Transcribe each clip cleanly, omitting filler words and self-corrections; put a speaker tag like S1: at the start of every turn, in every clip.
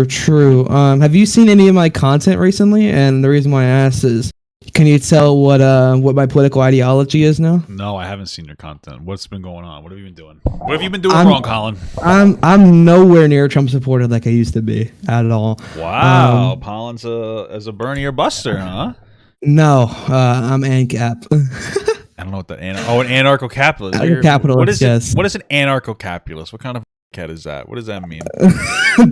S1: True. Have you seen any of my content recently? And the reason why I asked is, can you tell what my political ideology is now?
S2: No, I haven't seen your content. What's been going on? What have you been doing? What have you been doing wrong, Colin?
S1: I'm nowhere near Trump supporter like I used to be at all.
S2: Wow, Colin's as a Bernie or Buster, huh?
S1: No, I'm ANCAP.
S2: I don't know what an anarcho-capitalist.
S1: Capitalist, yes.
S2: What is an anarcho-capitalist? What kind of cat is that? What does that mean?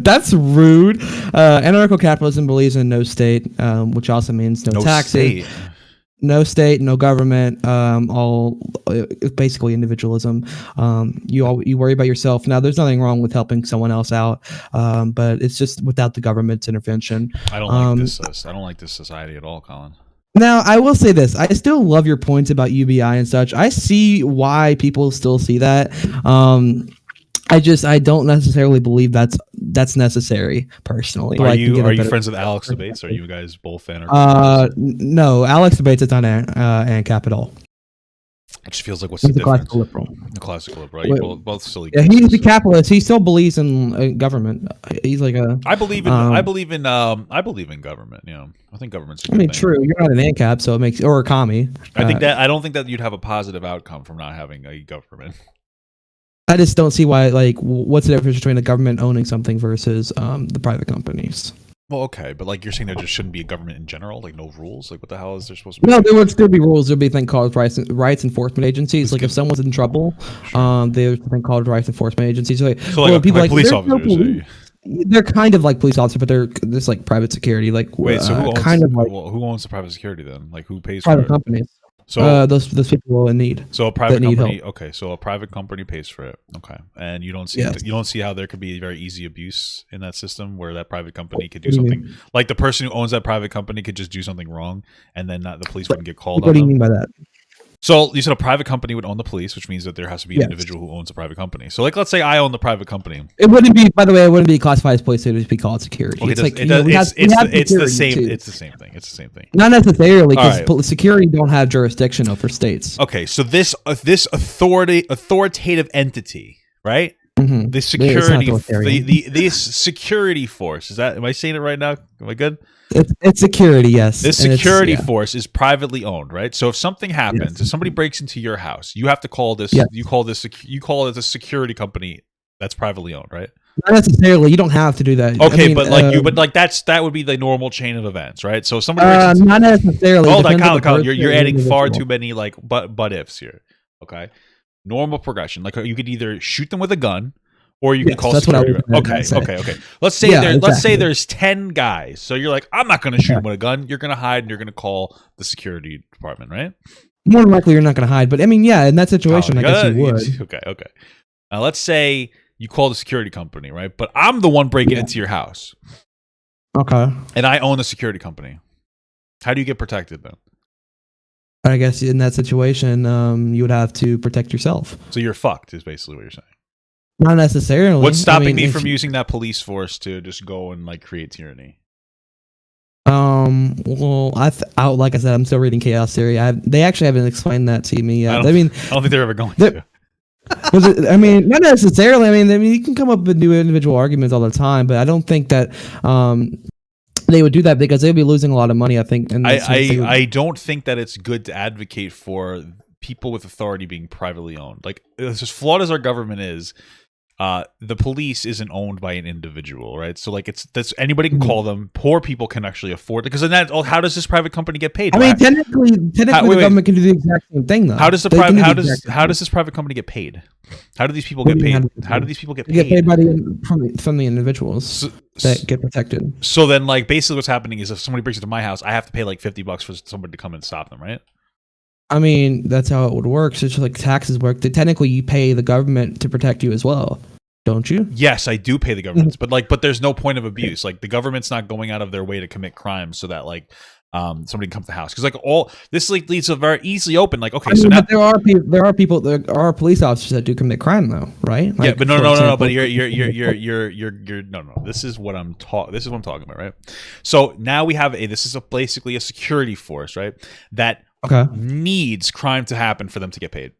S1: That's rude. Anarcho-capitalism believes in no state, which also means no taxes,
S2: state.
S1: No state, no government. All basically individualism. You worry about yourself. Now, there's nothing wrong with helping someone else out, but it's just without the government's intervention.
S2: I don't like this. I don't like this society at all, Colin.
S1: Now, I will say this. I still love your points about UBI and such. I see why people still see that. I don't necessarily believe that's necessary personally.
S2: Are you friends with Alex Debates? Are you guys both fan?
S1: No, Alex Debates is not ANCAP at all.
S2: It just feels like what's the difference?
S1: Classical liberal.
S2: The classical liberal. Right? Both silly.
S1: Yeah, he's a capitalist. He still believes in government. He's like a.
S2: I believe in government. You know, I think government's a good thing.
S1: True. You're not an ANCAP, so it makes or a commie.
S2: I don't think that you'd have a positive outcome from not having a government.
S1: I just don't see why. Like, what's the difference between the government owning something versus the private companies?
S2: Well, okay, but like you're saying, there just shouldn't be a government in general, like no rules. Like, what the hell is there supposed to be?
S1: No, there would still be rules. There'd be a thing called rights enforcement agencies. Like, if someone's in trouble, there's a thing called rights enforcement agencies. So people like police officers. They're kind of like police officers, but they're just like private security. Like,
S2: wait, so who owns the private security then? Like, who pays for it?
S1: Private companies.
S2: So
S1: those people in need.
S2: So a private company, okay. So a private company pays for it, okay. And you don't see how there could be very easy abuse in that system where that private company could do something like the person who owns that private company could just do something wrong, and then the police wouldn't get called.
S1: What do you mean by that?
S2: So you said a private company would own the police, which means that there has to be an individual who owns a private company. So, like, let's say I own the private company.
S1: It wouldn't be, by the way, it wouldn't be classified as police. It would be called security.
S2: Okay, it's the same thing. It's the same thing.
S1: Not necessarily, because security don't have jurisdiction over states.
S2: Okay, so this authoritative entity, right?
S1: Mm-hmm.
S2: The security force. Am I saying it right now? Am I good?
S1: It's security, yes.
S2: This security force is privately owned, right? So if something happens, if somebody breaks into your house, you have to call this. Yes. You call it a security company that's privately owned, right?
S1: Not necessarily. You don't have to do that.
S2: Okay, but that would be the normal chain of events, right? So if somebody breaks
S1: not necessarily.
S2: Hold on, Colin, you're adding far too many but ifs here. Okay, normal progression. Like you could either shoot them with a gun. Or you can call security. Okay. Let's say there's 10 guys. So you're like, I'm not going to shoot them with a gun. You're going to hide and you're going to call the security department, right?
S1: More than likely, you're not going to hide. But I mean, yeah, in that situation, I guess you would.
S2: Okay. Now let's say you call the security company, right? But I'm the one breaking into your house.
S1: Okay.
S2: And I own the security company. How do you get protected then?
S1: I guess in that situation, you would have to protect yourself.
S2: So you're fucked, is basically what you're saying.
S1: Not necessarily.
S2: What's stopping me from using that police force to just go and like create tyranny?
S1: Well, like I said, I'm still reading Chaos Theory. They actually haven't explained that to me yet. I don't
S2: think they're ever going to.
S1: Not necessarily. I mean, you can come up with new individual arguments all the time, but I don't think that they would do that because they'd be losing a lot of money. I think. And
S2: I don't think that it's good to advocate for people with authority being privately owned. Like, as flawed as our government is, the police isn't owned by an individual, right? So like that's anybody can call them. Poor people can actually afford it because then how does this private company get paid?
S1: I mean, technically, the government can do the exact same thing though.
S2: How does this private company get paid? How do these people get paid? How do these people get paid?
S1: They get paid from the individuals that get protected.
S2: So then, like, basically, what's happening is if somebody breaks into my house, I have to pay like $50 for somebody to come and stop them, right?
S1: I mean, that's how it would work. So it's just like taxes work. Technically, you pay the government to protect you as well, don't you?
S2: Yes, I do pay the government, but there's no point of abuse. Like the government's not going out of their way to commit crimes so that like somebody can come to the house because like all this like leads to very easily open. Like okay, so now
S1: there are police officers that do commit crime though, right? Like,
S2: yeah, but no. But you're no. This is what I'm talking about, right? So now we have basically a security force, right? That needs crime to happen for them to get paid.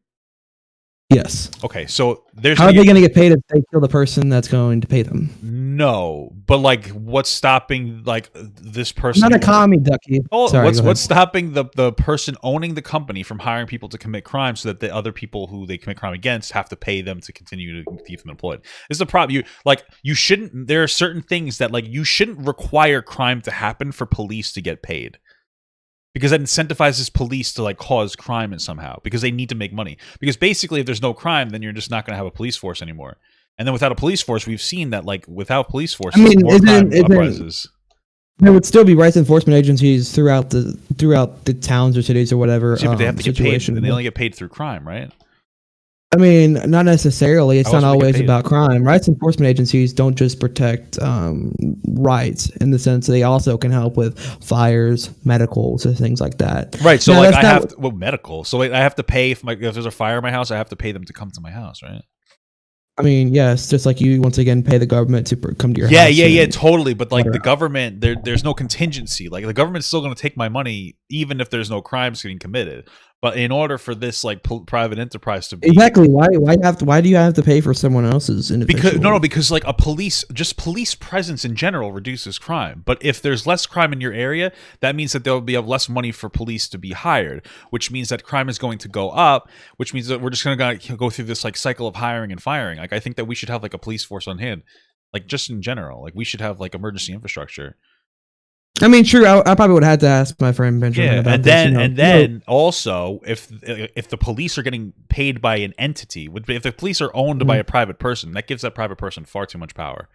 S1: Yes.
S2: Okay, so there's.
S1: How are they going to get paid if they kill the person that's going to pay them?
S2: No, but like, what's stopping like this person?
S1: I'm not a commie, Ducky.
S2: Oh, sorry, what's stopping the person owning the company from hiring people to commit crime so that the other people who they commit crime against have to pay them to continue to keep them employed? This is the problem. You shouldn't. There are certain things that like you shouldn't require crime to happen for police to get paid. Because that incentivizes police to like cause crime and somehow because they need to make money. Because basically, if there's no crime, then you're just not going to have a police force anymore. And then without a police force, we've seen that like without police forces, more crime uprises.
S1: There would still be rights enforcement agencies throughout the towns or cities or whatever.
S2: Yeah, but they have to get paid. And they only get paid through crime, right?
S1: I mean, not necessarily. It's not always about crime. Rights enforcement agencies don't just protect rights in the sense they also can help with fires, medicals, or things like that.
S2: Right. So, now, like, I have to, medical. So, like, I have to pay if there's a fire in my house. I have to pay them to come to my house, right?
S1: I mean, yes, just like you once again pay the government to come to your house.
S2: Yeah, totally. But like the government, there's no contingency. Like the government's still going to take my money even if there's no crimes getting committed. But in order for this like private enterprise to be
S1: exactly why do you have to pay for someone else's individual?
S2: Because like police presence in general reduces crime. But if there's less crime in your area, that means that there will be less money for police to be hired, which means that crime is going to go up, which means that we're just going to go through this like cycle of hiring and firing. Like I think that we should have like a police force on hand, like just in general. Like we should have like emergency infrastructure.
S1: I mean, true. I probably would have had to ask my friend Benjamin about this.
S2: And then also, if the police are getting paid by an entity, if the police are owned by a private person, that gives that private person far too much power.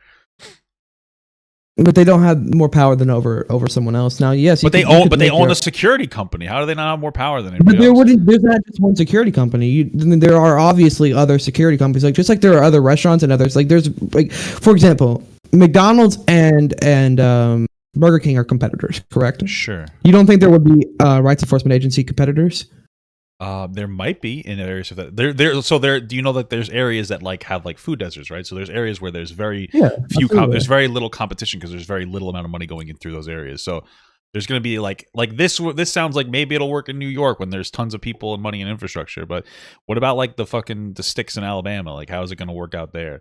S1: But they don't have more power than over someone else. Now, yes,
S2: but they own a security company. How do they not have more power than anybody else?
S1: There's not just one security company. There are obviously other security companies, like just like there are other restaurants and others. Like there's like, for example, McDonald's and Burger King are competitors, correct?
S2: Sure.
S1: You don't think there would be rights enforcement agency competitors?
S2: There might be in areas of that. There. Do you know that there's areas that like have like food deserts, right? So there's areas where there's very few. There's very little competition because there's very little amount of money going in through those areas. So there's going to be like this. This sounds like maybe it'll work in New York when there's tons of people and money and infrastructure. But what about like the sticks in Alabama? Like how is it going to work out there?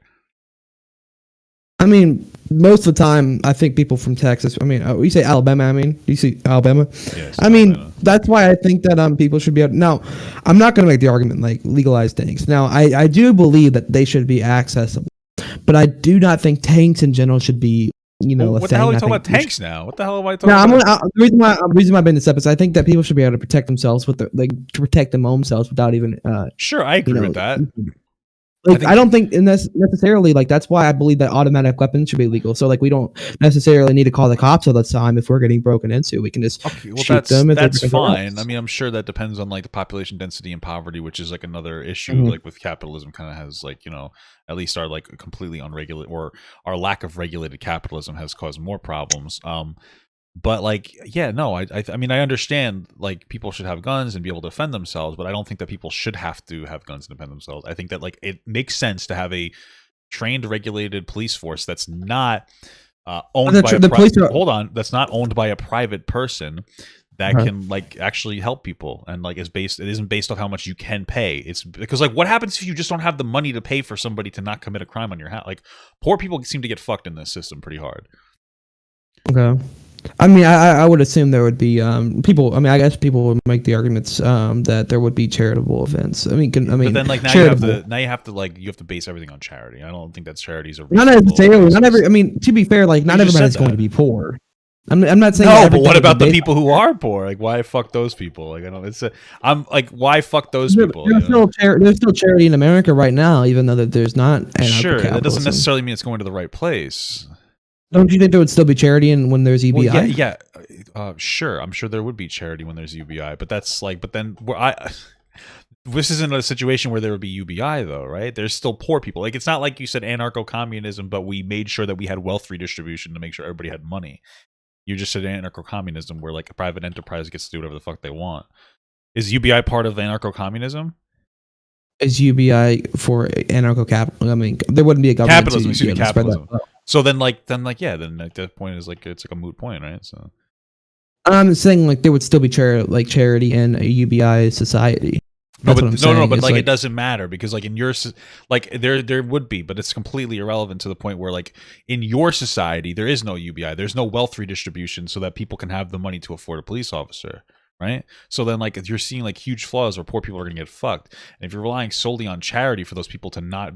S1: I mean, most of the time, I think people from Texas. I mean, you say Alabama. I mean, you see Alabama. Yes, I mean, Alabama. That's why I think that people should be able. Now, I'm not going to make the argument like legalize tanks. Now, I do believe that they should be accessible, but I do not think tanks in general should be.
S2: What the hell are we talking about tanks now? What the hell am I talking about?
S1: The reason why I bring this up is I think that people should be able to protect themselves to protect their own selves without even.
S2: Sure, I agree with that.
S1: Like I don't think necessarily like that's why I believe that automatic weapons should be legal. So like we don't necessarily need to call the cops all the time if we're getting broken into. We can just shoot them.
S2: That's fine. I mean, I'm sure that depends on like the population density and poverty, which is like another issue. Mm-hmm. Like with capitalism, kind of has like at least our like completely unregulated or our lack of regulated capitalism has caused more problems. But like, yeah, no, I mean, I understand like people should have guns and be able to defend themselves, but I don't think that people should have to have guns to defend themselves. I think that like it makes sense to have a trained, regulated police force that's not owned by that's not owned by a private person that can like actually help people and like it isn't based off how much you can pay. It's because like what happens if you just don't have the money to pay for somebody to not commit a crime on your house? Like poor people seem to get fucked in this system pretty hard.
S1: Okay. I mean, I would assume there would be people. I mean, I guess people would make the arguments that there would be charitable events. I mean, but
S2: then like now you have to base everything on charity. I don't think that charities are
S1: not necessarily. Not every. I mean, to be fair, like not everybody's going to be poor. I'm not saying
S2: no, but what about the people who are poor? Like, why fuck those people? Like, I don't. I'm like, why fuck those people?
S1: There's still charity in America right now, even though that there's not.
S2: Sure, that doesn't necessarily mean it's going to the right place.
S1: Don't you think there would still be charity when there's UBI?
S2: Well, yeah. Sure. I'm sure there would be charity when there's UBI, but that's like, but then this isn't a situation where there would be UBI though, right? There's still poor people. Like it's not like you said anarcho-communism, but we made sure that we had wealth redistribution to make sure everybody had money. You just said anarcho-communism, where like a private enterprise gets to do whatever the fuck they want. Is UBI part of anarcho-communism?
S1: Is UBI for anarcho-capitalism? I mean, there wouldn't be a government.
S2: Capitalism. So then at that point is like it's like a moot point, right? So
S1: I'm saying like there would still be charity in a UBI society.
S2: No, but like it doesn't matter because like in your like there would be, but it's completely irrelevant to the point where like in your society there is no UBI, there's no wealth redistribution so that people can have the money to afford a police officer, right? So then like you're seeing like huge flaws where poor people are going to get fucked, and if you're relying solely on charity for those people to not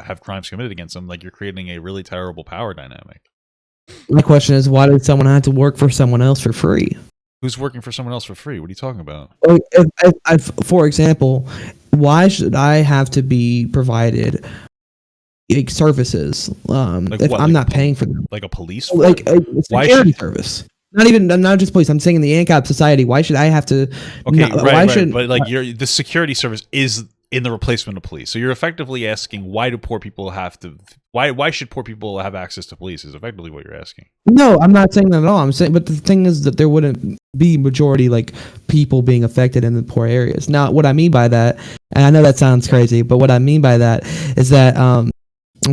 S2: have crimes committed against them, like you're creating a really terrible power dynamic.
S1: My question is, why did someone have to work for someone else for free?
S2: Who's working for someone else for free? What are you talking about?
S1: For example, why should I have to be provided like services if I'm not paying for them?
S2: Like a police,
S1: like a security service. Not just police. I'm saying in the ANCAP society, why should I have to?
S2: Okay, right. But like the security service is in the replacement of police. So you're effectively asking, why do poor people have to? Why should poor people have access to police? Is effectively what you're asking.
S1: No, I'm not saying that at all. I'm saying, but the thing is that there wouldn't be majority like people being affected in the poor areas. Now, what I mean by that, and I know that sounds crazy, but what I mean by that is that I'm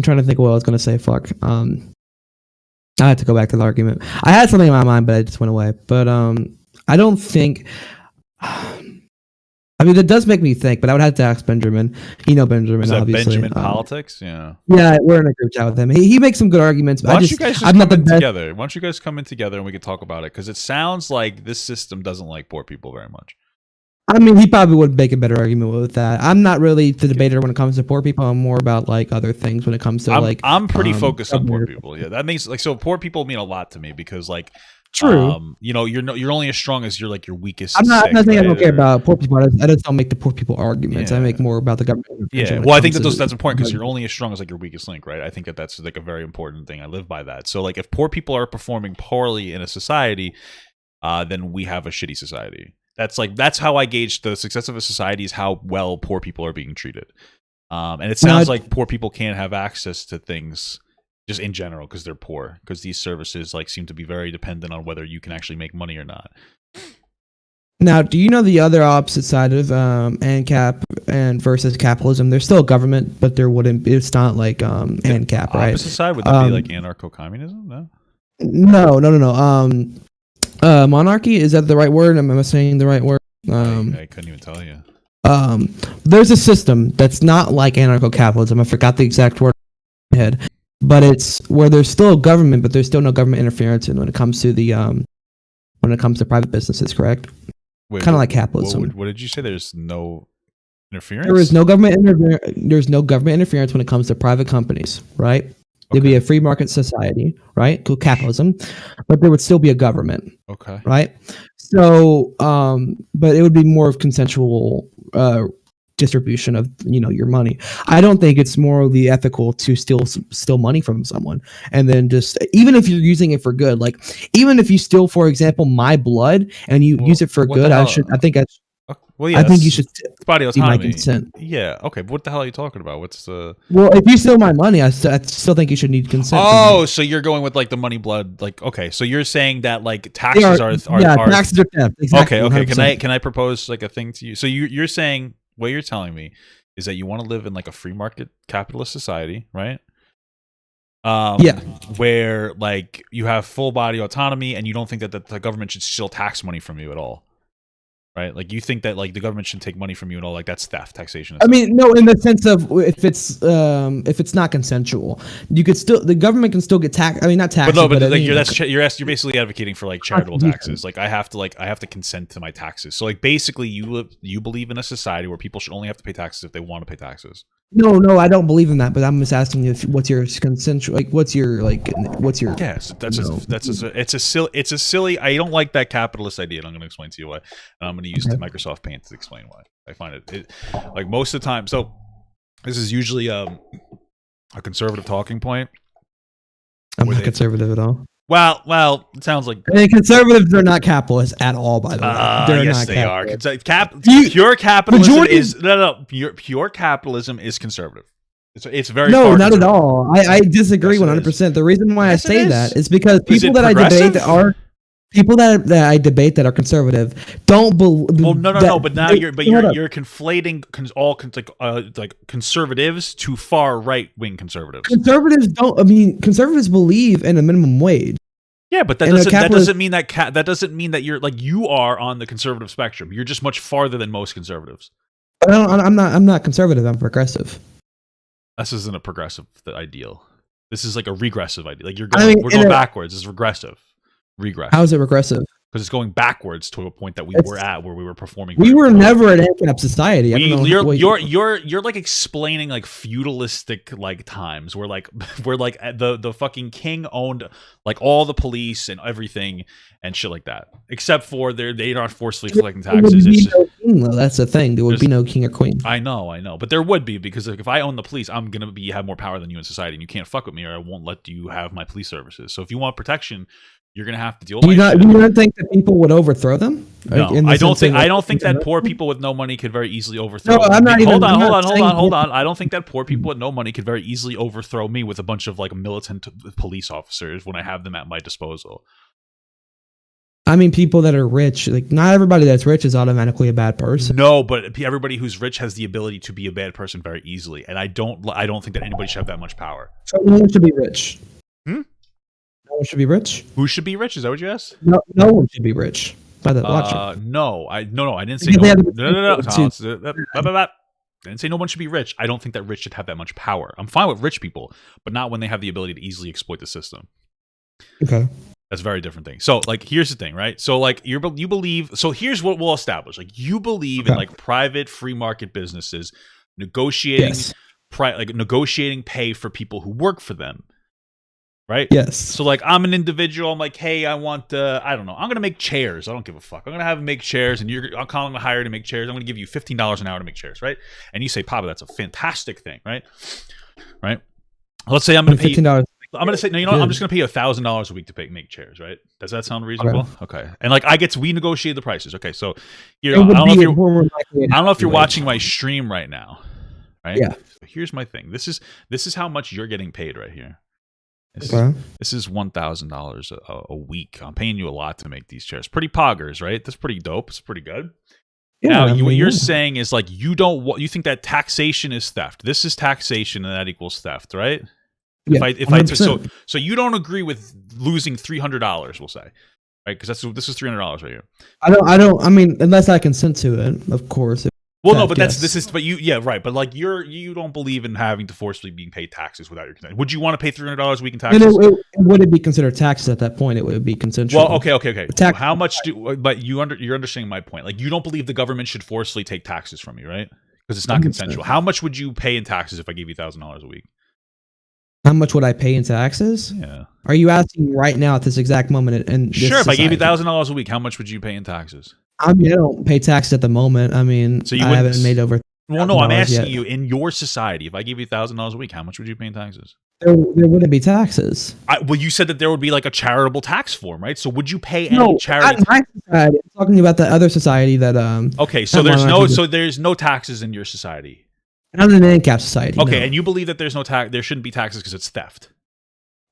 S1: trying to think of what I was going to say. Fuck. I had to go back to the argument. I had something in my mind, but it just went away. But I don't think. I mean, that does make me think, but I would have to ask Benjamin. You know Benjamin,
S2: is that
S1: obviously.
S2: Benjamin Politics? Yeah.
S1: Yeah, we're in a group chat with him. He makes some good arguments.
S2: Why don't you guys come in together? Why don't you guys come in together and we can talk about it? Because it sounds like this system doesn't like poor people very much.
S1: I mean, he probably would make a better argument with that. I'm not really the debater when it comes to poor people. I'm more about like other things when it comes to
S2: I'm pretty focused on poor people. Yeah, that means like so. Poor people mean a lot to me because like.
S1: True.
S2: You know, you're only as strong as your weakest.
S1: I'm not saying I don't care about poor people. I just don't make the poor people arguments. I make more about the government.
S2: Yeah. Well, I think that's important because you're only as strong as like your weakest link, right? I think that's like a very important thing. I live by that. So like, if poor people are performing poorly in a society, then we have a shitty society. That's how I gauge the success of a society is how well poor people are being treated. And it sounds like poor people can't have access to things. Just in general, because they're poor, because these services like seem to be very dependent on whether you can actually make money or not.
S1: Now, do you know the other opposite side of ANCAP and versus capitalism? There's still a government, but there wouldn't. It's not like ANCAP, right?
S2: Opposite side would that be like anarcho-communism?
S1: No. Monarchy, is that the right word? Am I saying the right word?
S2: I couldn't even tell you.
S1: There's a system that's not like anarcho-capitalism. I forgot the exact word in my head. But it's where there's still a government, but there's still no government interference when it comes to the private businesses. Correct? Kind of like capitalism.
S2: What did you say? There's no interference.
S1: There is no government There's no government interference when it comes to private companies. Right? Okay. There'd be a free market society, right? Capitalism, but there would still be a government.
S2: Okay.
S1: Right? So, but it would be more of consensual. Distribution of your money. I don't think it's morally ethical to steal money from someone and then just even if you're using it for good, like even if you steal, for example, my blood and you use it for good, I think you should
S2: body autonomy.
S1: My consent.
S2: Yeah, okay, but what the hell are you talking about? What's the
S1: if you steal my money, I still think you should need consent.
S2: Oh, so you're going with like the money blood, like okay, so you're saying that like taxes are
S1: taxes are theft. Exactly,
S2: okay. Can I propose like a thing to you? So you're saying what you're telling me is that you want to live in like a free market capitalist society, right? Where like you have full body autonomy and you don't think that the government should still tax money from you at all, right? Like you think that like the government should take money from you and all, like that's theft, taxation.
S1: I mean, no, in the sense of if it's not consensual, the government can still get taxed. I mean, not taxed.
S2: But like you're basically advocating for like charitable taxes. Like I have to consent to my taxes. So like basically you believe in a society where people should only have to pay taxes if they want to pay taxes.
S1: No, I don't believe in that. But I'm just asking you, what's your consensual? Like, what's your?
S2: Yes, it's a silly. I don't like that capitalist idea, and I'm going to explain to you why. And I'm going to use the Microsoft Paint to explain why. I find it like most of the time. So this is usually a conservative talking point.
S1: I'm not conservative at all.
S2: Well, it sounds like
S1: conservatives are not capitalists at all. By the way, they're
S2: yes,
S1: not
S2: they
S1: capitalists.
S2: are. Pure capitalism is pure capitalism is conservative. It's very
S1: not at all. I disagree 100%. The reason why I say that is because people that I debate that are conservative don't believe.
S2: Well, no. But now you're conflating like conservatives to far right wing conservatives.
S1: Conservatives believe in a minimum wage.
S2: Yeah, but that doesn't mean that you're like you are on the conservative spectrum. You're just much farther than most conservatives.
S1: But I'm not conservative. I'm progressive.
S2: This isn't a progressive ideal. This is like a regressive idea. Like we're going backwards. It's regressive. Regressive.
S1: How is it regressive?
S2: Because it's going backwards to a point that we were at where we were performing.
S1: We were never an ANCAP society.
S2: You're like explaining like feudalistic like times where like the fucking king owned like all the police and everything and shit like that. Except for they aren't forcefully collecting taxes.
S1: That's the thing. There would be no king or queen.
S2: I know. But there would be, because like, if I own the police, I'm gonna have more power than you in society, and you can't fuck with me or I won't let you have my police services. So if you want protection, you're gonna have to deal with it.
S1: Do you not think that people would overthrow them?
S2: No, I don't think that poor people with no money could very easily overthrow.
S1: No, I'm not
S2: hold on. I don't think that poor people with no money could very easily overthrow me with a bunch of like militant police officers when I have them at my disposal.
S1: I mean, people that are rich, like not everybody that's rich is automatically a bad person.
S2: No, but everybody who's rich has the ability to be a bad person very easily, and I don't think that anybody should have that much power.
S1: So no one should be rich. No one should be rich.
S2: Who should be rich? Is that what you asked?
S1: No one should be rich. By the logic.
S2: No, I didn't say no. I didn't say no one should be rich. I don't think that rich should have that much power. I'm fine with rich people, but not when they have the ability to easily exploit the system.
S1: Okay.
S2: That's a very different thing. So, like, here's the thing, right? So, like, you believe. So, here's what we'll establish. Like, you believe in like private free market businesses negotiating, negotiating pay for people who work for them, right?
S1: Yes.
S2: So, like, I'm an individual. I'm like, hey, I want, I don't know. I'm gonna make chairs. I don't give a fuck. I'm gonna have them make chairs, and I'm calling to hire to make chairs. I'm gonna give you $15 an hour to make chairs, right? And you say, Papa, that's a fantastic thing, right? Right. Let's say I'm gonna pay $15. I'm gonna say no. You know what? I'm just gonna pay you $1,000 a week to make chairs, right? Does that sound reasonable? Okay. And like we negotiate the prices. Okay, so I don't know if you're watching my stream right now, right?
S1: Yeah.
S2: So here's my thing. This is how much you're getting paid right here. This is $1,000 a week. I'm paying you a lot to make these chairs. Pretty poggers, right? That's pretty dope. It's pretty good. Yeah, now, what you're saying is like you think that taxation is theft. This is taxation, and that equals theft, right?
S1: Yeah,
S2: so you don't agree with losing $300, we'll say, right? Because this is $300 right here.
S1: I mean, unless I consent to it, of course.
S2: Well, no, but right. But like you don't believe in having to forcibly being paid taxes without your consent. Would you want to pay $300 a week in taxes?
S1: Would it be considered taxes at that point? It would be consensual.
S2: Well, okay. So how much but you're understanding my point. Like you don't believe the government should forcibly take taxes from you, right? Because it's not 100%. Consensual. How much would you pay in taxes if I gave you $1,000 a week?
S1: How much would I pay in taxes?
S2: Yeah.
S1: Are you asking right now at this exact moment?
S2: Sure. If I gave you $1,000 a week, how much would you pay in taxes?
S1: I mean, I don't pay taxes at the moment. I mean, I haven't made over.
S2: Well, no, I'm asking you in your society. If I give you $1,000 a week, how much would you pay in taxes?
S1: There wouldn't be taxes.
S2: Well, you said that there would be like a charitable tax form, right? So would you pay any charity?
S1: Not my society. I'm talking about the other society that.
S2: Okay, so there's no taxes in your society.
S1: Not an ANCAP society.
S2: Okay,
S1: no.
S2: And you believe that there's no tax? There shouldn't be taxes because it's theft.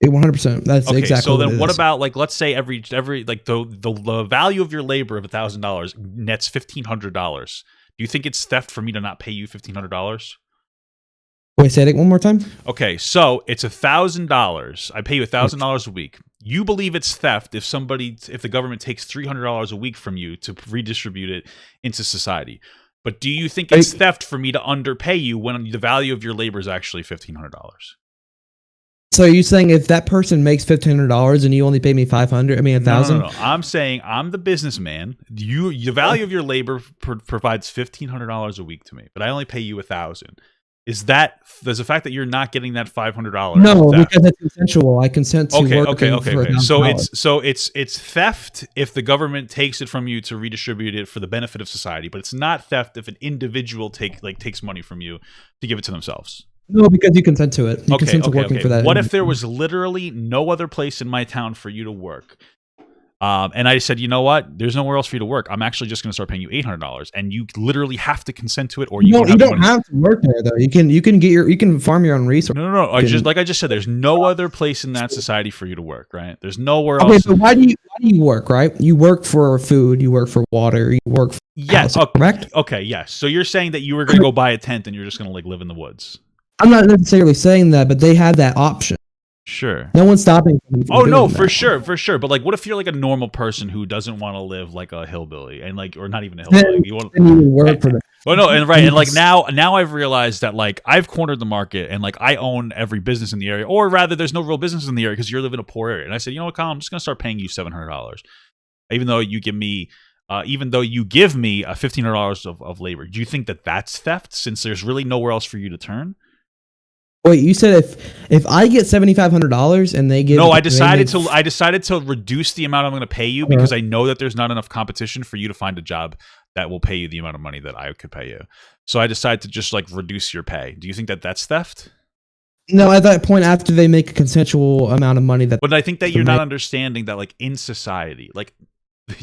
S1: 100%. That's
S2: okay,
S1: exactly.
S2: So then, what about like let's say every like the value of your labor of $1,000 nets $1,500? Do you think it's theft for me to not pay you $1,500?
S1: Wait, say it one more time.
S2: Okay, so it's $1,000. I pay you $1,000 a week. You believe it's theft if the government takes $300 a week from you to redistribute it into society. But do you think it's theft for me to underpay you when the value of your labor is actually $1,500?
S1: So are you saying if that person makes $1,500 and you only pay me $500? I mean, $1,000?
S2: No. I'm saying I'm the businessman. The value of your labor provides $1,500 a week to me, but I only pay you $1,000. Does the fact that you're not getting that $500?
S1: No, because it's consensual. I consent to work.
S2: Okay. So it's theft if the government takes it from you to redistribute it for the benefit of society, but it's not theft if an individual takes money from you to give it to themselves.
S1: No, because you consent to it. You consent to working for that.
S2: What if there was literally no other place in my town for you to work? And I said, you know what? There's nowhere else for you to work. I'm actually just going to start paying you $800, and you literally have to consent to it, or you don't
S1: have to work there though. You can farm your own resources.
S2: No. Like I just said, there's no other place in that society for you to work. Right? There's nowhere else.
S1: Okay, so why do you work? Right? You work for food. You work for water. You work for housing, correct?
S2: Okay. Yes. So you're saying that you were going to go buy a tent and you're just going to like live in the woods.
S1: I'm not necessarily saying that, but they had that option.
S2: Sure.
S1: No one's stopping you from doing
S2: no,
S1: that.
S2: for sure. But like, what if you're like a normal person who doesn't want to live like a hillbilly and like, or not even a hillbilly? You want
S1: to work for them.
S2: Well, no, and right, and like now I've realized that like I've cornered the market, and like I own every business in the area, or rather, there's no real business in the area because you're living in a poor area. And I said, you know what, Colin, I'm just gonna start paying you $700, even though you give me. Even though you give me $1,500 of labor, do you think that that's theft since there's really nowhere else for you to turn?
S1: Wait, you said if I get $7,500 and they give
S2: I decided to reduce the amount I'm going to pay you because I know that there's not enough competition for you to find a job that will pay you the amount of money that I could pay you. So I decided to just like reduce your pay. Do you think that that's theft?
S1: No, at that point after they make a consensual amount of money that.
S2: But I think that you're not understanding that like in society, like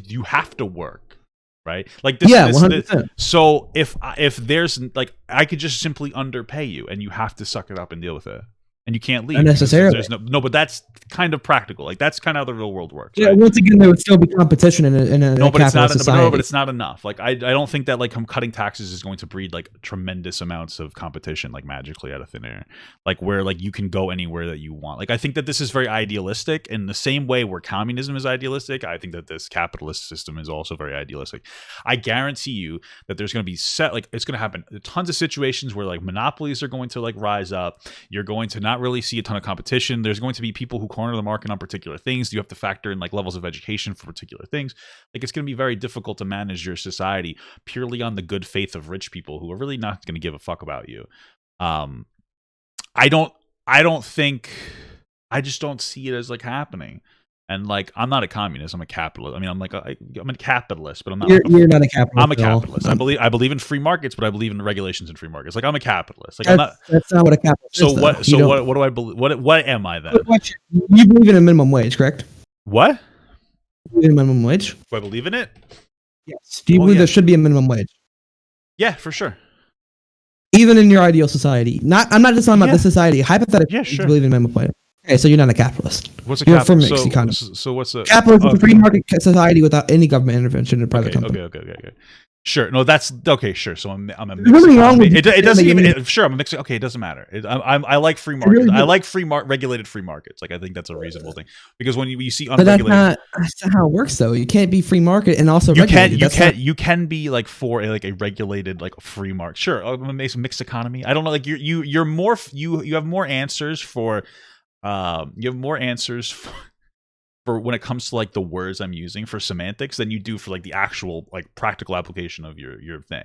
S2: you have to work, right? Like this.
S1: Yeah, 100%.
S2: So if there's like, I could just simply underpay you, and you have to suck it up and deal with it, and you can't leave
S1: unnecessarily.
S2: There's no, but that's kind of practical. Like that's kind of how the real world works.
S1: Yeah,
S2: right?
S1: Once again, there would still be competition in a capitalist society.
S2: But it's not enough. Like I don't think that like cutting taxes is going to breed like tremendous amounts of competition like magically out of thin air. Like where like you can go anywhere that you want. Like I think that this is very idealistic in the same way where communism is idealistic. I think that this capitalist system is also very idealistic. I guarantee you that there's going to be it's going to happen tons of situations where like monopolies are going to like rise up. You're going to not really see a ton of competition. There's going to be people who corner the market on particular things. You have to factor in like levels of education for particular things. Like it's going to be very difficult to manage your society purely on the good faith of rich people who are really not going to give a fuck about you. I just don't see it as like happening. And like, I'm not a communist. I'm a capitalist. I mean, I'm a capitalist, but I'm not.
S1: You're not a capitalist.
S2: I'm a capitalist. I believe in free markets, but I believe in regulations in free markets. Like I'm a capitalist. Like
S1: that's not what a capitalist is.
S2: What do I believe? What am I then?
S1: You believe in a minimum wage, correct?
S2: What?
S1: You believe in a minimum wage?
S2: Do I believe in it?
S1: Yes. Do you believe there should be a minimum wage?
S2: Yeah, for sure.
S1: Even in your ideal society. I'm not just talking about this society. Hypothetically, you believe in minimum wage. Okay, so you're not a capitalist.
S2: What's a
S1: capitalist?
S2: You're
S1: from mixed economy.
S2: So what's a
S1: capitalist? Is a free market society without any government intervention in a private company.
S2: Okay. Sure. No, that's okay. Sure. So I'm a mixed economy. It doesn't even. Sure, I'm a mixed. Okay, it doesn't matter. I like free markets. Really, I like regulated free markets. Like I think that's a reasonable thing because when you see unregulated,
S1: that's not how it works though. You can't be free market and also regulated.
S2: You can be like for a regulated like free market. Sure, I'm a mixed economy. I don't know. Like you're more you have more answers for. You have more answers for when it comes to like the words I'm using for semantics than you do for like the actual like practical application of your thing.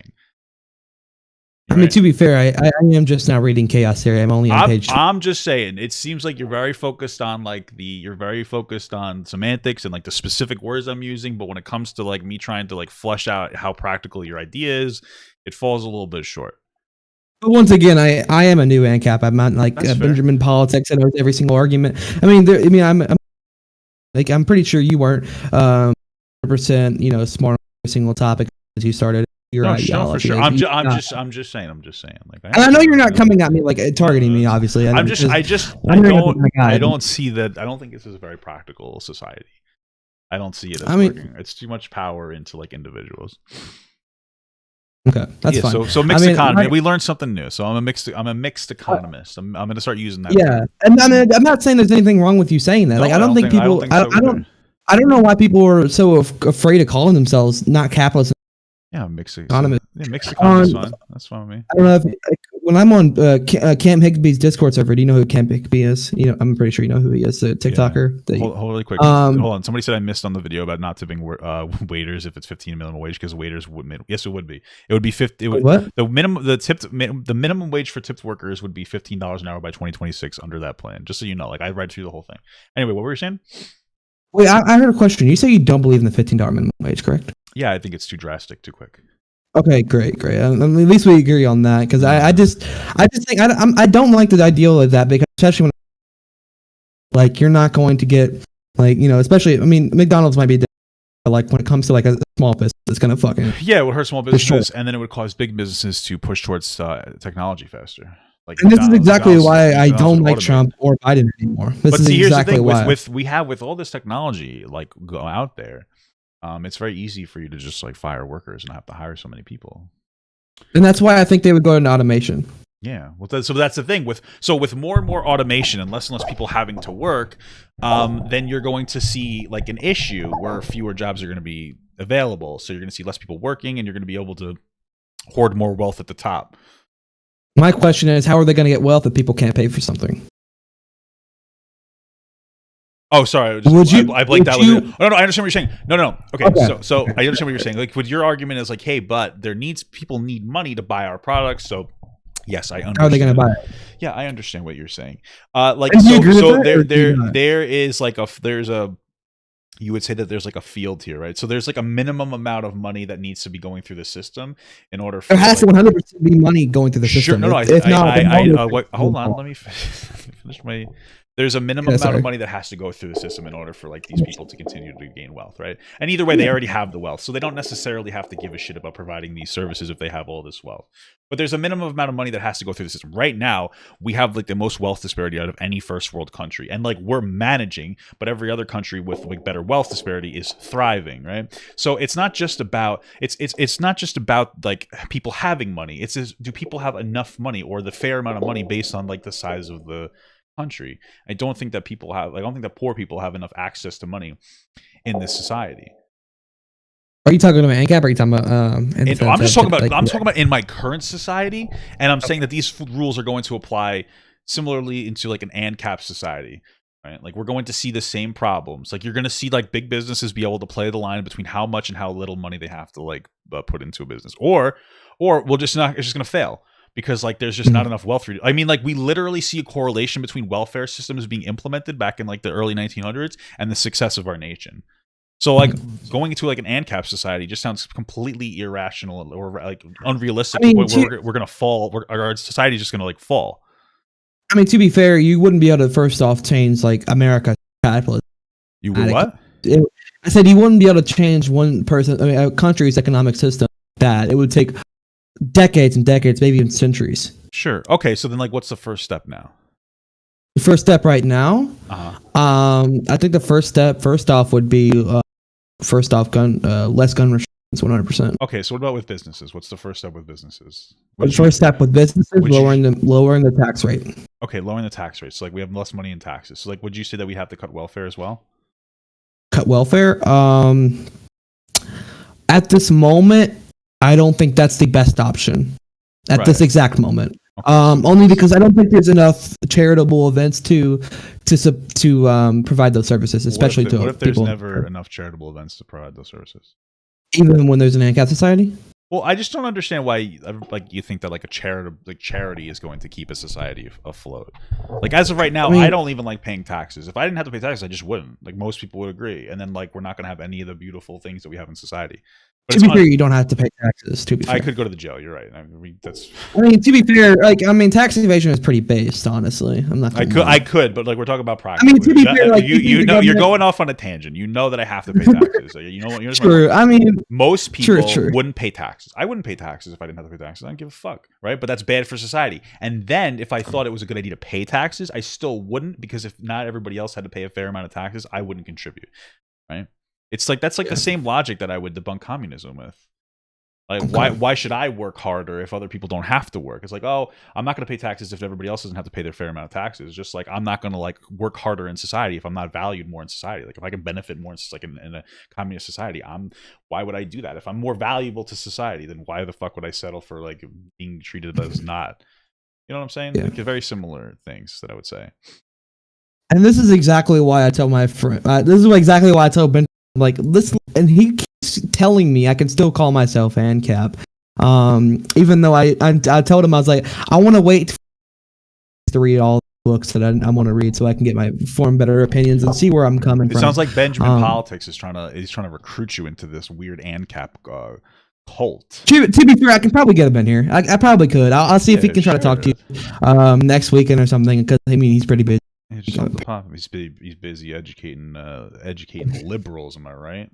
S1: Right? I mean, to be fair, I am just now reading Chaos Theory. I'm only on page 2.
S2: I'm just saying, it seems like you're very focused on semantics and like the specific words I'm using, but when it comes to like me trying to like flesh out how practical your idea is, it falls a little bit short.
S1: But once again, I am a new ANCAP. I'm not like Benjamin Politics. I know every single argument. I mean, I'm pretty sure you weren't 100% smart on every single topic as you started your ideology.
S2: For sure. I'm just saying. Like,
S1: and I know you're not coming at me like targeting me. Obviously,
S2: I don't see that. I don't think this is a very practical society. I don't see it as working. It's too much power into like individuals.
S1: Okay, that's fine.
S2: So mixed economy. We learned something new. So I'm a mixed economist. I'm going to start using that.
S1: Yeah, and I'm not saying there's anything wrong with you saying that. No, like I don't think people. I don't know why people are so afraid of calling themselves not capitalists.
S2: Yeah, mixed economist. Yeah, mixed economist. Fine. That's fine with me.
S1: I don't know if when I'm on Cam Higby's Discord server. Do you know who Cam Higby is? I'm pretty sure you know who he is. The TikToker.
S2: Yeah. Hold really quick. Hold on. Somebody said I missed on the video about not tipping waiters if it's 15 minimum wage because waiters would. Yes, it would be. It would be 50.
S1: What?
S2: The minimum wage for tipped workers would be $15 an hour by 2026 under that plan. Just so you know, like I read through the whole thing. Anyway, what were you saying?
S1: Wait, I heard a question. You say you don't believe in the $15 minimum wage, correct?
S2: Yeah, I think it's too drastic, too quick.
S1: Okay, great. At least we agree on that because I just think I don't like the ideal of that because especially when like you're not going to get like especially McDonald's might be different, but like when it comes to like a small business it's gonna fucking
S2: it would hurt small businesses and then it would cause big businesses to push towards technology faster. Like
S1: and this is exactly why I don't like Trump or Biden anymore. This is exactly why
S2: with all this technology like go out there. It's very easy for you to just like fire workers and have to hire so many people.
S1: And that's why I think they would go into automation.
S2: Yeah, well, so that's the thing with more and more automation and less people having to work, then you're going to see like an issue where fewer jobs are going to be available. So you're going to see less people working, and you're going to be able to hoard more wealth at the top.
S1: My question is, how are they going to get wealth if people can't pay for something?
S2: Oh, sorry. I blanked out. No, I understand what you're saying. No. Okay. So I understand what you're saying. Like, with your argument is like, hey, but people need money to buy our products. So yes, I understand.
S1: How are they going to buy it?
S2: Yeah, I understand what you're saying. There is like you would say that there's like a field here, right? So there's like a minimum amount of money that needs to be going through the system in order for
S1: there has to 100% be money going through the system.
S2: Hold on, let me finish my. There's a minimum amount of money that has to go through the system in order for like these people to continue to gain wealth, right? And either way, they already have the wealth, so they don't necessarily have to give a shit about providing these services if they have all this wealth. But there's a minimum amount of money that has to go through the system. Right now, we have like the most wealth disparity out of any first world country, and like we're managing, but every other country with like better wealth disparity is thriving, right? So it's not just about it's not just about like people having money. It's just, do people have enough money or the fair amount of money based on like the size of the country? I don't think that poor people have enough access to money in this society.
S1: Are you talking about ANCAP? Or are you talking about?
S2: I'm just talking about. I'm talking about in my current society, and I'm saying that these rules are going to apply similarly into like an ANCAP society, right? Like we're going to see the same problems. Like you're going to see like big businesses be able to play the line between how much and how little money they have to like put into a business, or it's just going to fail. Because like there's just not enough wealth for you. I mean, like we literally see a correlation between welfare systems being implemented back in like the early 1900s and the success of our nation. So like going into like an ANCAP society just sounds completely irrational or like unrealistic. I mean, we're gonna fall. Our society is just gonna like fall.
S1: I mean, to be fair, you wouldn't be able to first off change like America-Capitalism.
S2: You would what?
S1: I said you wouldn't be able to change a country's economic system. That it would take decades and decades, maybe even centuries.
S2: Sure. Okay. So then, like, what's the first step now?
S1: The first step right now, I think the first step, first off, would be less gun restrictions, 100%.
S2: Okay. So what about with businesses? What's the first step with businesses?
S1: The first step with businesses, lowering the tax rate.
S2: Okay, lowering the tax rate. So like we have less money in taxes. So like, would you say that we have to cut welfare as well?
S1: Cut welfare? At this moment, I don't think that's the best option at this exact moment. Okay. Only because I don't think there's enough charitable events to provide those services, especially to people.
S2: What if there's never enough charitable events to provide those services?
S1: Even when there's an ANCAP society?
S2: Well, I just don't understand why like you think that like a charity is going to keep a society afloat. Like as of right now, I don't even like paying taxes. If I didn't have to pay taxes, I just wouldn't. Like most people would agree. And then like we're not going to have any of the beautiful things that we have in society. But
S1: to be fair, you don't have to pay taxes. To be fair,
S2: I could go to the jail. You're right. I mean,
S1: to be fair, tax evasion is pretty based. Honestly, I'm not.
S2: I could, but like we're talking about practice. I mean,
S1: to be fair, like,
S2: you know, you're going off on a tangent. You know that I have to pay taxes. So you know what?
S1: True. I mean,
S2: most people wouldn't pay taxes. I wouldn't pay taxes if I didn't have to pay taxes. I don't give a fuck, right? But that's bad for society. And then if I thought it was a good idea to pay taxes, I still wouldn't, because if not everybody else had to pay a fair amount of taxes, I wouldn't contribute, right? It's like that's like the same logic that I would debunk communism with. Like, why should I work harder if other people don't have to work? It's like, oh, I'm not going to pay taxes if everybody else doesn't have to pay their fair amount of taxes. Just like I'm not going to like work harder in society if I'm not valued more in society. Like if I can benefit more in a communist society, why would I do that? If I'm more valuable to society, then why the fuck would I settle for like being treated as not? You know what I'm saying? Yeah. Like very similar things that I would say.
S1: And this is exactly why I tell my friend. This is exactly why I tell Ben. Like listen, and he keeps telling me I can still call myself ANCAP, even though I told him I was like I want to wait to read all the books that I want to read so I can form better opinions and see where I'm coming from.
S2: It sounds like Benjamin Politics is trying to recruit you into this weird ANCAP cult.
S1: To be fair, I can probably get him in here. I probably could. I'll see if he can try to talk to you next weekend or something, because I mean he's pretty busy.
S2: He's busy educating liberals. Am I right?